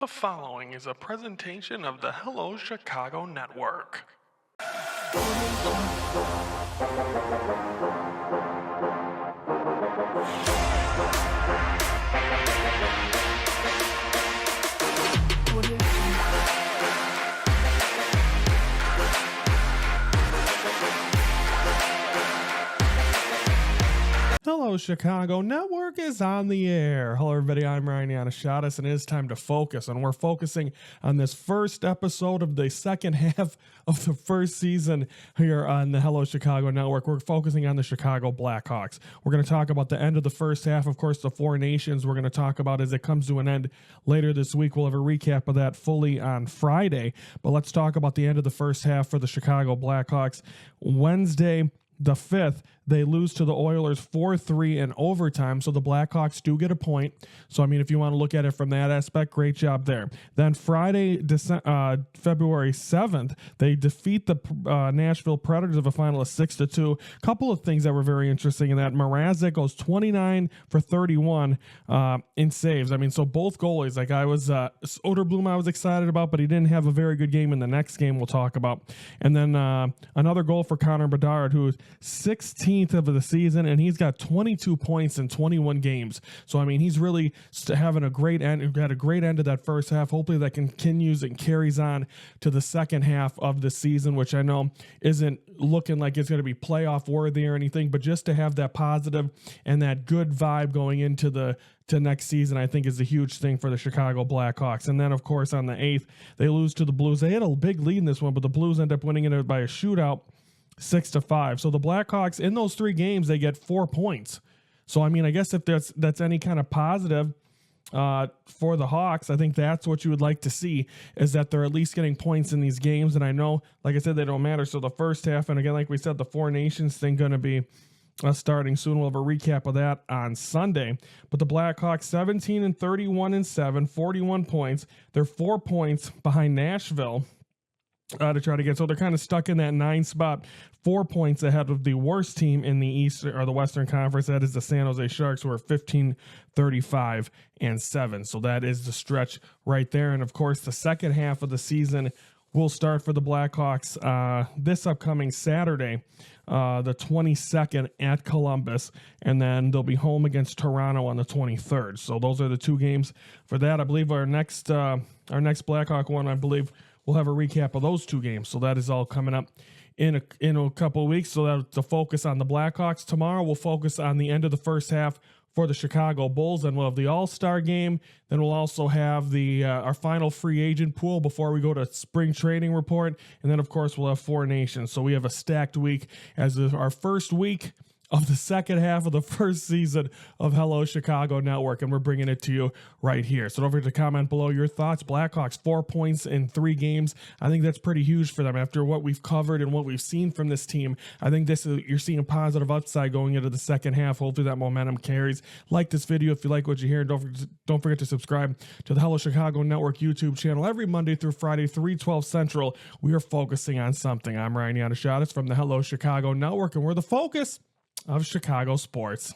The following is a presentation of the Hello Chicago Network. Hello, Chicago Network is on the air. Hello, everybody. I'm Ryan Yannishatis, and it is time to focus. And we're focusing on this first episode of the second half of the first season here on the Hello Chicago Network. We're focusing on the Chicago Blackhawks. We're going to talk about the end of the first half. Of course, the Four Nations we're going to talk about as it comes to an end later this week. We'll have a recap of that fully on Friday. But let's talk about the end of the first half for the Chicago Blackhawks. Wednesday, the 5th, they lose to the Oilers 4-3 in overtime, so the Blackhawks do get a point. So, I mean, if you want to look at it from that aspect, great job there. Then Friday, February 7th, they defeat the Nashville Predators of a final of 6-2. Couple of things that were very interesting in that. Mrazek goes 29 for 31 in saves. I mean, so both goalies, like Soderblom I was excited about, but he didn't have a very good game in the next game we'll talk about. And then another goal for Connor Bedard, who is 16th of the season, and he's got 22 points in 21 games. So, I mean, he's really having a great end. Had a great end of that first half. Hopefully that continues and carries on to the second half of the season, which I know isn't looking like it's going to be playoff worthy or anything, but just to have that positive and that good vibe going into next season, I think is a huge thing for the Chicago Blackhawks. And then, of course, on the 8th, they lose to the Blues. They had a big lead in this one, but the Blues end up winning it by a shootout, 6-5. So the Blackhawks in those 3 games, they get 4 points. So, I mean, I guess if that's any kind of positive for the Hawks, I think that's what you would like to see, is that they're at least getting points in these games. And I know, like I said, they don't matter. So the first half, and again, like we said, the Four Nations thing going to be starting soon. We'll have a recap of that on Sunday. But the Blackhawks 17-31-7, 41 points. They're 4 points behind Nashville to try to get, so they're kind of stuck in that 9 spot, 4 points ahead of the worst team in the Eastern or the Western Conference. That is the San Jose Sharks, who are 15-35-7. So that is the stretch right there. And of course, the second half of the season will start for the Blackhawks this upcoming Saturday, the 22nd at Columbus, and then they'll be home against Toronto on the 23rd. So those are the 2 games for that. I believe our next Blackhawk one, I believe, we'll have a recap of those 2 games. So that is all coming up in a couple of weeks. So that's the focus on the Blackhawks. Tomorrow we'll focus on the end of the first half for the Chicago Bulls. Then we'll have the All-Star game. Then we'll also have our final free agent pool before we go to spring training report. And then, of course, we'll have Four Nations. So we have a stacked week as our first week of the second half of the first season of Hello Chicago Network, and we're bringing it to you right here. So don't forget to comment below your thoughts. Blackhawks 4 points in 3 games. I think that's pretty huge for them after what we've covered and what we've seen from this team. I think you're seeing a positive upside going into the second half. Hopefully that momentum carries. Like this video if you like what you hear. Don't forget to subscribe to the Hello Chicago Network YouTube channel every Monday through Friday, 3:12 Central. We are focusing on something. I'm Ryan Yannishatis from the Hello Chicago Network, and we're the focus of Chicago sports.